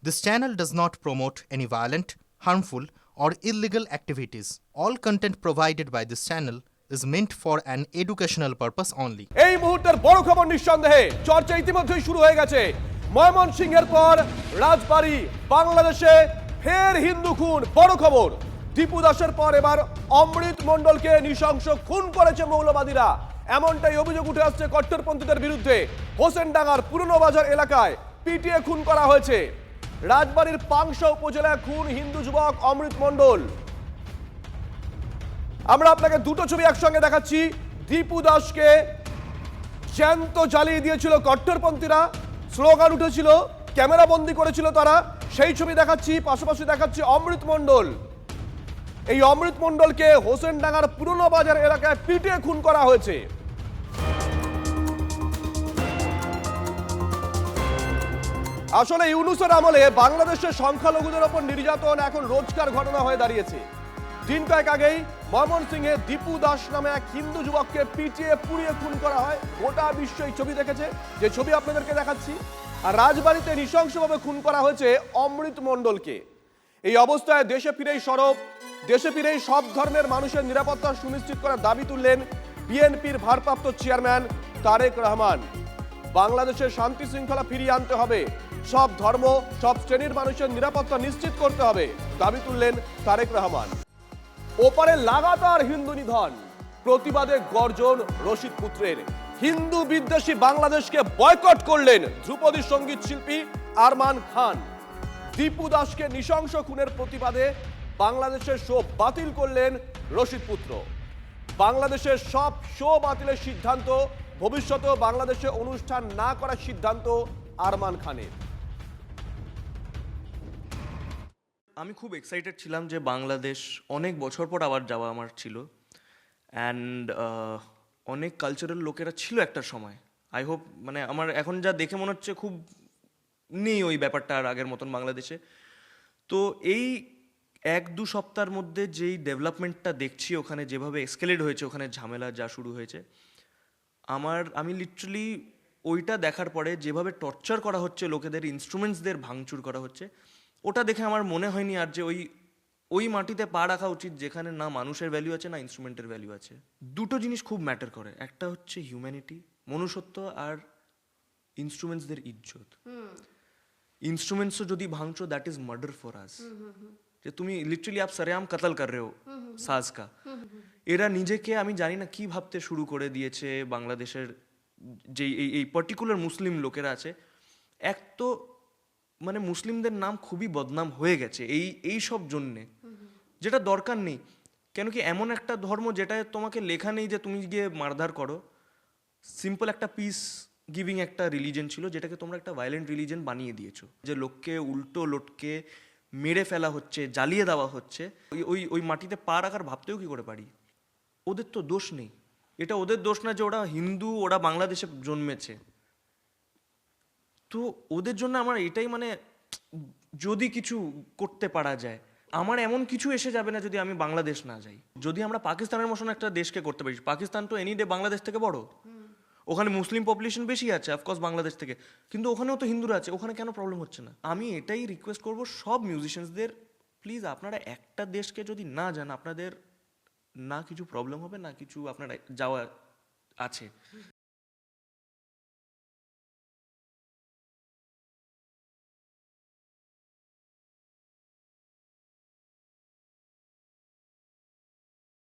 This channel does not promote any violent, harmful, or illegal activities. All content provided by this channel is meant for an educational purpose only. এই মুহূর্তের বড় খবর নিঃসন্দেহে চর্চা ইতিমধ্যেই শুরু হয়ে গেছে। ময়মনসিংহের পর রাজবাড়ী, বাংলাদেশে ফের হিন্দু খুন। বড় খবর, দীপু দাসের পর এবার অমৃত মণ্ডলকে নৃশংস খুন করেছে মৌলবাদীরা। এমনটাই অভিযোগ উঠে আসছে কট্টরপন্থীদের বিরুদ্ধে। হোসেনডাঙ্গার পুরনো বাজার এলাকায় পিটিয়ে খুন করা হয়েছে। রাজবাড়ীর পাংশা উপজেলায় খুন হিন্দু যুবক অমৃত মণ্ডল। আমরা আপনাকে দুটো ছবি একসঙ্গে দেখাচ্ছি। দীপু দাসকে জ্যান্ত জ্বালিয়ে দিয়েছিল কট্টরপন্থীরা, স্লোগান উঠেছিল, ক্যামেরা বন্দি করেছিল তারা, সেই ছবি দেখাচ্ছি। পাশাপাশি দেখাচ্ছি অমৃত মণ্ডল। এই অমৃত মণ্ডলকে হোসেনডাঙ্গার পুরনো বাজার এলাকায় পিটিয়ে খুন করা হয়েছে। আসলে ইউনূসের আমলে বাংলাদেশের সংখ্যালঘুদের ওপর নির্যাতন এখন রোজকার ঘটনা হয়ে দাঁড়িয়েছে। দিন কয়েক আগেই ময়মনসিংহে দীপু দাস নামে এক হিন্দু যুবককে পিটিয়ে পুড়িয়ে খুন করা হয়। গোটা বিশ্ব এই ছবি দেখেছে, যে ছবি আপনাদেরকে দেখাচ্ছি। আর রাজবাড়ীতে নৃশংসভাবে খুন করা হয়েছে অমৃত মণ্ডলকে। এই অবস্থায় দেশে ফিরেই সরব, দেশে ফিরেই সব ধর্মের মানুষের নিরাপত্তা সুনিশ্চিত করার দাবি তুললেন বিএনপির ভারপ্রাপ্ত চেয়ারম্যান তারেক রহমান। বাংলাদেশের শান্তি শৃঙ্খলা ফিরিয়ে আনতে হবে, সব ধর্ম, সব শ্রেণীর মানুষের নিরাপত্তা নিশ্চিত করতে হবে, দাবি তুললেন তারেক রহমান। ওপারে লাগাতার হিন্দু নিধন, প্রতিবাদে গর্জন রশিদ পুত্রের। হিন্দু বিদ্বেষী বাংলাদেশকে বয়কট করলেন ধ্রুপদী সঙ্গীত শিল্পী আরমান খান। দীপু দাসকে নৃশংস খুনের প্রতিবাদে বাংলাদেশের শো বাতিল করলেন রশিদ পুত্র। বাংলাদেশের সব শো বাতিলের সিদ্ধান্ত, ভবিষ্যতেও বাংলাদেশে অনুষ্ঠান না করার সিদ্ধান্ত আরমান খানের। আমি খুব এক্সাইটেড ছিলাম যে বাংলাদেশ অনেক বছর পর আবার যাওয়া আমার ছিল, অ্যান্ড অনেক কালচারাল লোকেরা ছিল একটা সময়। আই হোপ, মানে আমার এখন যা দেখে মনে হচ্ছে খুব নেই ওই ব্যাপারটা আর আগের মতন বাংলাদেশে। তো এই 1-2 সপ্তাহের মধ্যে যেই ডেভেলপমেন্টটা দেখছি ওখানে, যেভাবে এসকেলেট হয়েছে ওখানে ঝামেলা যা শুরু হয়েছে, আমি লিটারালি ওইটা দেখার পরে যেভাবে টর্চার করা হচ্ছে লোকেদের, ইনস্ট্রুমেন্টসদের ভাঙচুর করা হচ্ছে, ওটা দেখে আমার মনে হয়নি আর যে ওই মাটিতে পা রাখা উচিত যেখানে না মানুষের ভ্যালু আছে না ইনস্ট্রুমেন্টের ভ্যালু আছে। দুটো জিনিস খুব ম্যাটার করে, একটা হচ্ছে হিউম্যানিটি, মনুষ্যত্ব, আর ইনস্ট্রুমেন্টসদের ইজ্জত। इंस्ट्रूमेंट्स যদি ভাঙছো, that is murder for us. যে তুমি লিটারালি আপ সরেআম কতল কর রে হো সাজ কা। এরা নিজেকে আমি জানি না কি ভাবতে শুরু করে দিয়েছে বাংলাদেশের যে এই পার্টিকুলার মুসলিম লোকেরা আছে। এক তো মানে মুসলিমদের নাম খুবই বদনাম হয়ে গেছে এই সব জন্যে, যেটা দরকার নেই। কেন কি এমন একটা ধর্ম যেটা তোমাকে লেখা নেই যে তুমি গিয়ে মারধার করো। সিম্পল একটা পিস গিভিং একটা রিলিজন ছিল, যেটাকে তোমরা একটা ভায়োলেন্ট রিলিজন বানিয়ে দিয়েছো। যে লোককে উল্টো লোটকে মেরে ফেলা হচ্ছে, জ্বালিয়ে দেওয়া হচ্ছে, ওই মাটিতে পা রাখার ভাবতেও কি করে পারি? ওদের তো দোষ নেই, এটা ওদের দোষ না যে ওরা হিন্দু, ওরা বাংলাদেশে জন্মেছে। তো ওদের জন্য আমার এটাই, মানে যদি কিছু করতে পারা যায়, আমার এমন কিছু এসে যাবে না যদি আমি বাংলাদেশ না যাই। যদি আমরা পাকিস্তানের মতন একটা দেশকে করতে পারি, পাকিস্তান তো এনি ডে বাংলাদেশ থেকে বড়, ওখানে মুসলিম পপুলেশন বেশি আছে অফকোর্স বাংলাদেশ থেকে, কিন্তু ওখানেও তো হিন্দুরা আছে, ওখানে কেন প্রবলেম হচ্ছে না? আমি এটাই রিকোয়েস্ট করব সব মিউজিশিয়ানসদের, প্লিজ আপনারা একটা দেশকে যদি না যান, আপনাদের না কিছু প্রবলেম হবে, না কিছু আপনারা যাওয়া আছে।